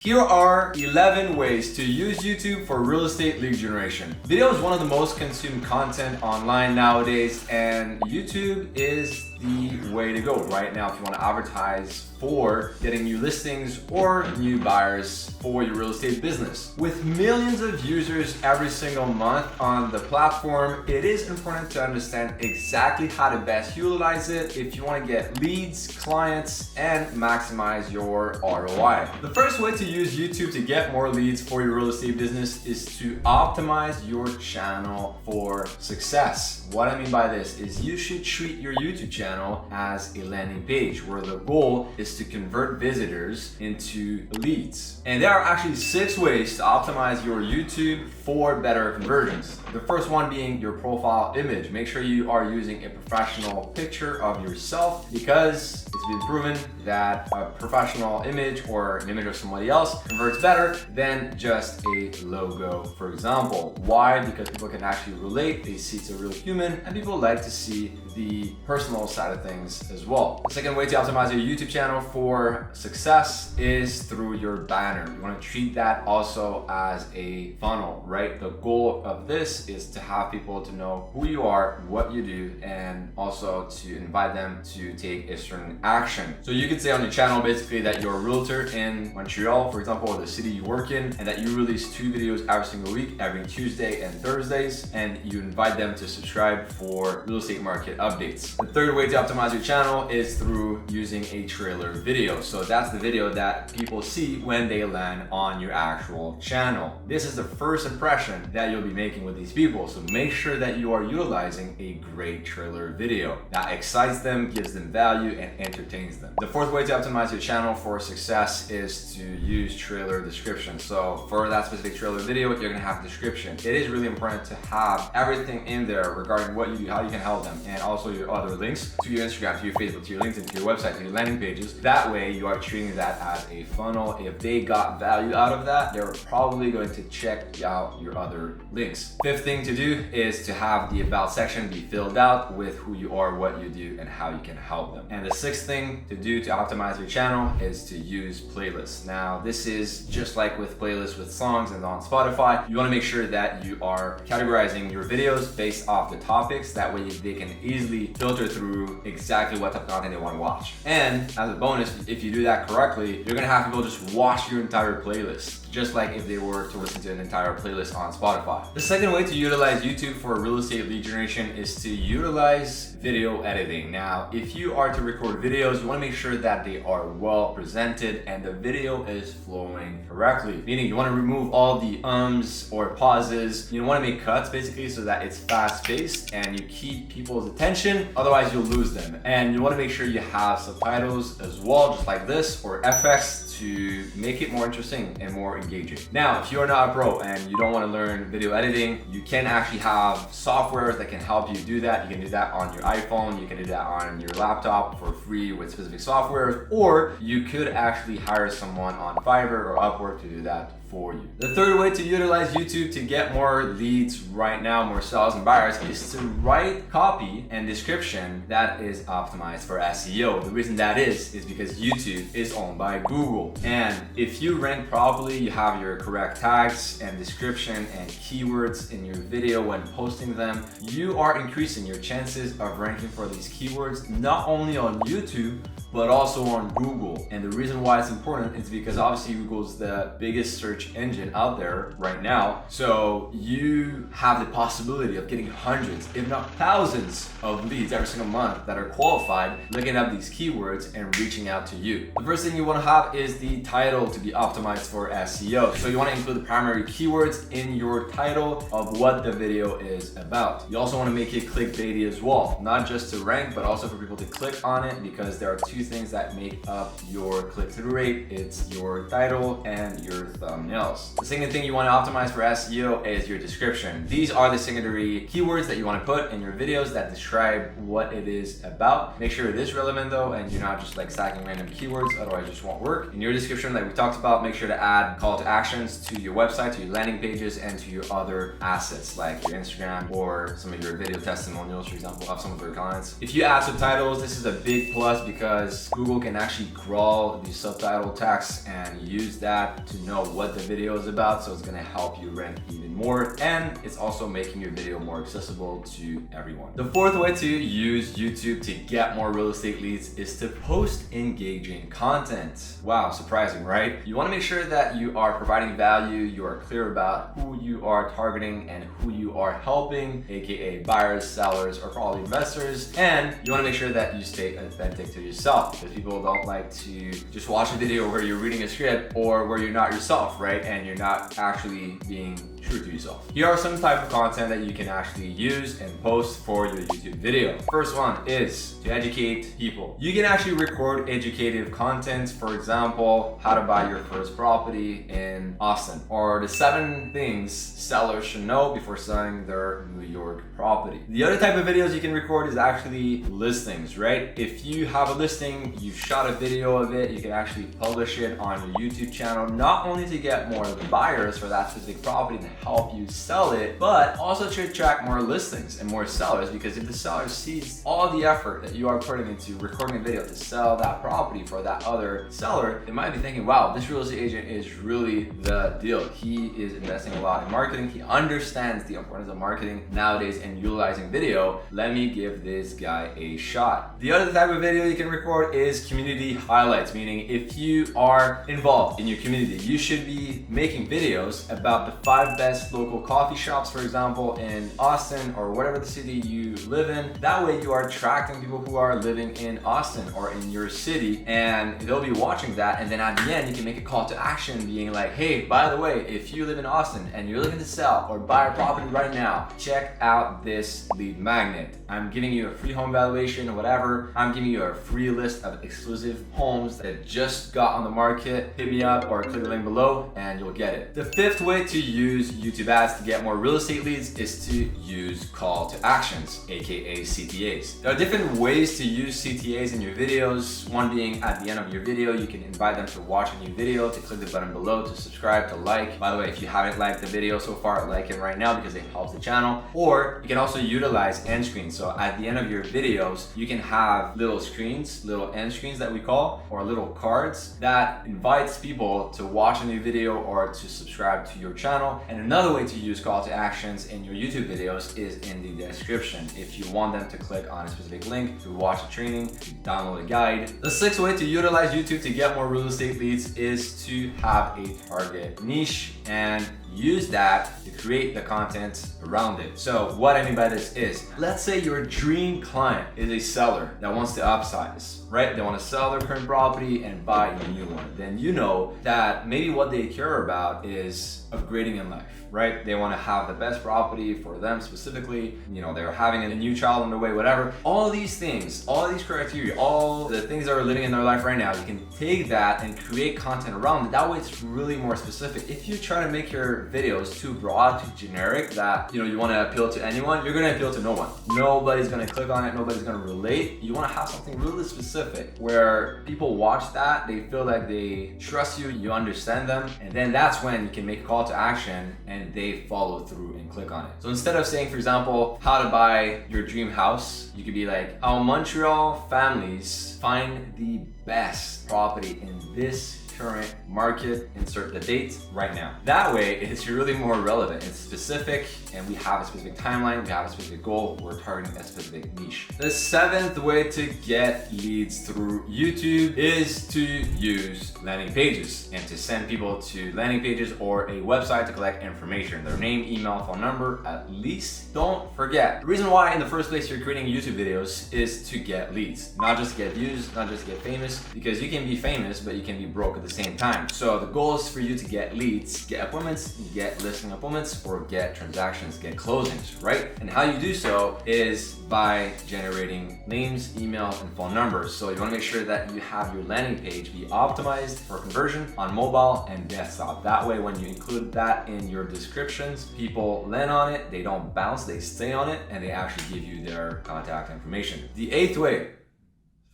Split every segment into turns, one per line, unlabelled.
Here are 11 ways to use YouTube for real estate lead generation. Video is one of the most consumed content online nowadays, and YouTube is the way to go right now if you want to advertise for getting new listings or new buyers for your real estate business. With millions of users every single month on the platform, it is important to understand exactly how to best utilize it if you want to get leads, clients, and maximize your ROI. The first way to use YouTube to get more leads for your real estate business is to optimize your channel for success. What I mean by this is you should treat your YouTube channel as a landing page where the goal is to convert visitors into leads. And there are actually 6 ways to optimize your YouTube for better conversions. The first one being your profile image. Make sure you are using a professional picture of yourself because it's been proven that a professional image or an image of somebody else converts better than just a logo, for example. Why? Because people can actually relate, they see it's a real human, and people like to see the personal side of things as well. The second way to optimize your YouTube channel for success is through your banner. You want to treat that also as a funnel, right? The goal of this is to have people to know who you are, what you do, and also to invite them to take a certain action. So you could say on your channel basically that you're a realtor in Montreal, for example, or the city you work in, and that you release 2 videos every single week, every Tuesday and Thursdays, and you invite them to subscribe for real estate market updates. The third way to optimize your channel is through using a trailer video. So that's the video that people see when they land on your actual channel. This is the first impression that you'll be making with these people. So make sure that you are utilizing a great trailer video that excites them, gives them value, and entertains them. The fourth way to optimize your channel for success is to use trailer description. So for that specific trailer video, you're gonna have a description. It is really important to have everything in there regarding what you do, how you can help them, and also your other links to your Instagram, to your Facebook, to your LinkedIn, to your website, to your landing pages. That way you are treating that as a funnel. If they got value out of that, they're probably going to check out your other links. Fifth thing to do is to have the about section be filled out with who you are, what you do, and how you can help them. And the sixth thing to do to optimize your channel is to use playlists. Now, this is just like with playlists with songs and on Spotify. You want to make sure that you are categorizing your videos based off the topics. That way they can easily filter through exactly what type of content they want to watch. And as a bonus, if you do that correctly, you're gonna have people just watch your entire playlist, just like if they were to listen to an entire playlist on Spotify. The second way to utilize YouTube for real estate lead generation is to utilize video editing. Now, if you are to record videos, you want to make sure that they are well presented and the video is flowing correctly. Meaning you want to remove all the ums or pauses. You want to make cuts basically so that it's fast paced and you keep people's attention, otherwise you'll lose them. And you want to make sure you have subtitles as well, just like this, or FX, to make it more interesting and more engaging. Now, if you're not a pro and you don't want to learn video editing, you can actually have softwares that can help you do that. You can do that on your iPhone, you can do that on your laptop for free with specific software, or you could actually hire someone on Fiverr or Upwork to do that for you. The third way to utilize YouTube to get more leads right now, more sales and buyers, is to write copy and description that is optimized for SEO. The reason that is because YouTube is owned by Google. And if you rank properly, you have your correct tags and description and keywords in your video when posting them, you are increasing your chances of ranking for these keywords, not only on YouTube, but also on Google. And the reason why it's important is because obviously Google's the biggest search engine out there right now. So you have the possibility of getting hundreds, if not thousands of leads every single month that are qualified, looking up these keywords and reaching out to you. The first thing you want to have is the title to be optimized for SEO. So you want to include the primary keywords in your title of what the video is about. You also want to make it clickbaity as well, not just to rank, but also for people to click on it, because there are 2 things that make up your click-through rate. It's your title and your thumbnails. The second thing you want to optimize for SEO is your description. These are the secondary keywords that you want to put in your videos that describe what it is about. Make sure it is relevant though, and you're not just like stacking random keywords, otherwise it just won't work. In your description, like we talked about, make sure to add call to actions to your website, to your landing pages, and to your other assets like your Instagram or some of your video testimonials, for example, of some of your clients. If you add subtitles, this is a big plus because because Google can actually crawl the subtitle text and use that to know what the video is about. So it's gonna help you rank even more, and it's also making your video more accessible to everyone. The fourth way to use YouTube to get more real estate leads is to post engaging content. Wow, surprising, right? You wanna make sure that you are providing value, you are clear about who you are targeting and who you are helping, aka buyers, sellers, or probably investors. And you wanna make sure that you stay authentic to yourself, because people don't like to just watch a video where you're reading a script or where you're not yourself, right? And you're not actually being true to yourself. Here are some type of content that you can actually use and post for your YouTube video. First one is to educate people. You can actually record educative content, for example, how to buy your first property in Austin, or the 7 things sellers should know before selling their New York property. The other type of videos you can record is actually listings, right? If you have a listing, you've shot a video of it, you can actually publish it on your YouTube channel, not only to get more buyers for that specific property and help you sell it, but also to attract more listings and more sellers, because if the seller sees all the effort that you are putting into recording a video to sell that property for that other seller, they might be thinking, wow, this real estate agent is really the deal. He is investing a lot in marketing. He understands the importance of marketing nowadays and utilizing video. Let me give this guy a shot. The other type of video you can record is community highlights, meaning if you are involved in your community, you should be making videos about the 5 best local coffee shops, for example, in Austin or whatever the city you live in. That way you are attracting people who are living in Austin or in your city, and they'll be watching that. And then at the end, you can make a call to action being like, hey, by the way, if you live in Austin and you're looking to sell or buy a property right now, check out this lead magnet. I'm giving you a free home valuation or whatever. I'm giving you a free list of exclusive homes that just got on the market. Hit me up or click the link below and you'll get it. The 5th way to use YouTube ads to get more real estate leads is to use call to actions, aka CTAs. There are different ways to use CTAs in your videos. One being at the end of your video, you can invite them to watch a new video, to click the button below, to subscribe, to like. By the way, if you haven't liked the video so far, like it right now because it helps the channel. Or you can also utilize end screens. So at the end of your videos, you can have little screens, little end screens that we call, or little cards that invites people to watch a new video or to subscribe to your channel. And another way to use call to actions in your YouTube videos is in the description. If you want them to click on a specific link to watch a training, to download a guide. The 6th way to utilize YouTube to get more real estate leads is to have a target niche and use that to create the content around it. So what I mean by this is, let's say your dream client is a seller that wants to upsize, right? They want to sell their current property and buy a new one. Then you know that maybe what they care about is upgrading in life, right? They want to have the best property for them specifically. You know, they're having a new child on the way, whatever. All these things, all these criteria, all the things that are living in their life right now, you can take that and create content around it. That way it's really more specific. If you try to make your videos too broad, too generic, that you want to appeal to anyone, you're going to appeal to no one. Nobody's going to click on it. Nobody's going to relate. You want to have something really specific where people watch that, they feel like they trust you, you understand them, and then that's when you can make a call to action and they follow through and click on it. So instead of saying, for example, how to buy your dream house, you could be like, how Montreal families find the best property in this current market, insert the date right now. That way it's really more relevant, it's specific, and we have a specific timeline, we have a specific goal, we're targeting a specific niche. The 7th way to get leads through YouTube is to use landing pages and to send people to landing pages or a website to collect information, their name, email, phone number, at least. Don't forget, the reason why in the first place you're creating YouTube videos is to get leads, not just to get views, not just to get famous, because you can be famous but you can be broke at the same time. So the goal is for you to get leads, get appointments, get listing appointments, or get transactions, get closings, right? And how you do so is by generating names, emails, and phone numbers. So you want to make sure that you have your landing page be optimized for conversion on mobile and desktop. That way, when you include that in your descriptions, people land on it, they don't bounce, they stay on it, and they actually give you their contact information. The 8th way,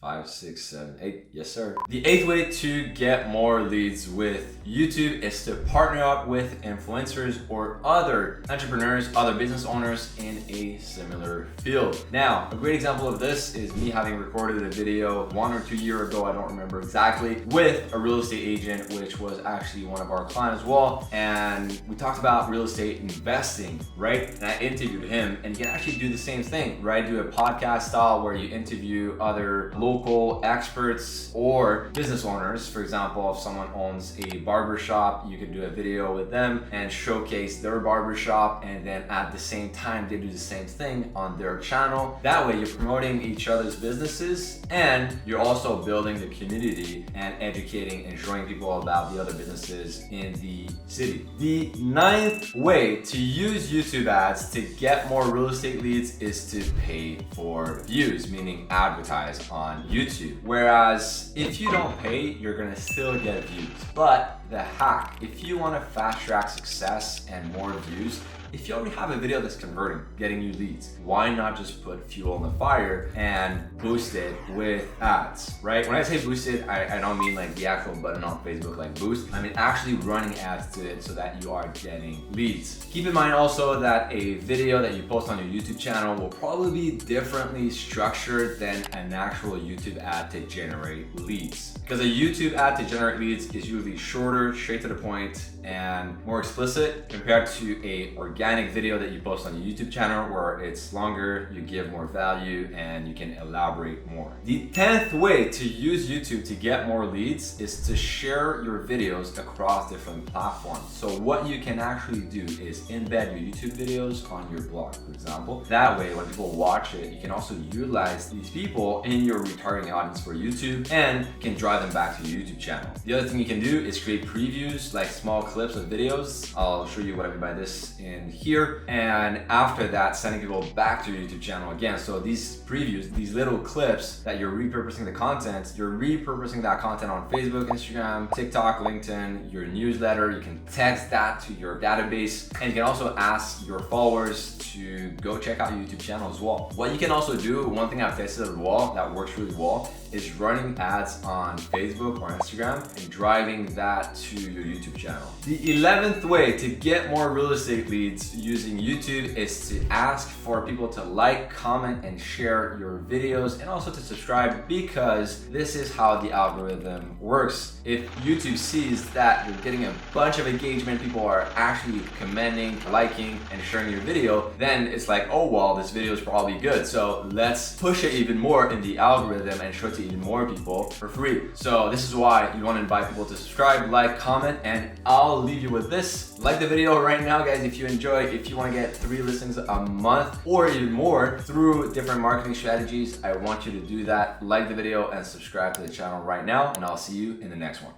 5, 6, 7, 8. Yes, sir. The 8th way to get more leads with YouTube is to partner up with influencers or other entrepreneurs, other business owners in a similar field. Now, a great example of this is me having recorded a video 1 or 2 years ago, I don't remember exactly, with a real estate agent, which was actually one of our clients as well. And we talked about real estate investing, right? And I interviewed him, and you can actually do the same thing, right? Do a podcast style where you interview other local experts or business owners. For example, if someone owns a barber shop, you could do a video with them and showcase their barber shop, and then at the same time they do the same thing on their channel. That way you're promoting each other's businesses, and you're also building the community and educating and showing people about the other businesses in the city. The 9th way to use YouTube ads to get more real estate leads is to pay for views, meaning advertise on YouTube. Whereas if you don't pay, you're gonna still get views. But the hack, if you want to fast track success and more views, if you already have a video that's converting, getting you leads, why not just put fuel on the fire and boost it with ads, right? When I say boost it, I don't mean like the actual button on Facebook like boost. I mean actually running ads to it so that you are getting leads. Keep in mind also that a video that you post on your YouTube channel will probably be differently structured than an actual YouTube ad to generate leads. Because a YouTube ad to generate leads is usually shorter, straight to the point, and more explicit compared to a organic video that you post on your YouTube channel where it's longer, you give more value, and you can elaborate more. The 10th way to use YouTube to get more leads is to share your videos across different platforms. So what you can actually do is embed your YouTube videos on your blog, for example. That way, when people watch it, you can also utilize these people in your retargeting audience for YouTube and can drive them back to your YouTube channel. The other thing you can do is create previews, like small clips of videos. I'll show you what I mean by this in here. And after that, sending people back to your YouTube channel again. So these previews, these little clips that you're repurposing the content, you're repurposing that content on Facebook, Instagram, TikTok, LinkedIn, your newsletter. You can text that to your database, and you can also ask your followers to go check out your YouTube channel as well. What you can also do, one thing I've tested as well that works really well, is running ads on Facebook or Instagram and driving that to your YouTube channel. The 11th way to get more real estate leads using YouTube is to ask for people to like, comment, and share your videos, and also to subscribe, because this is how the algorithm works. If YouTube sees that you're getting a bunch of engagement, people are actually commenting, liking, and sharing your video, then it's like, oh well, this video is probably good, so let's push it even more in the algorithm and show it to even more people for free. So this is why you want to invite people to subscribe, like, comment, and I'll leave you with this. Like the video right now, guys, if you enjoy. If you want to get 3 listings a month or even more through different marketing strategies, I want you to do that. Like the video and subscribe to the channel right now, and I'll see you in the next one.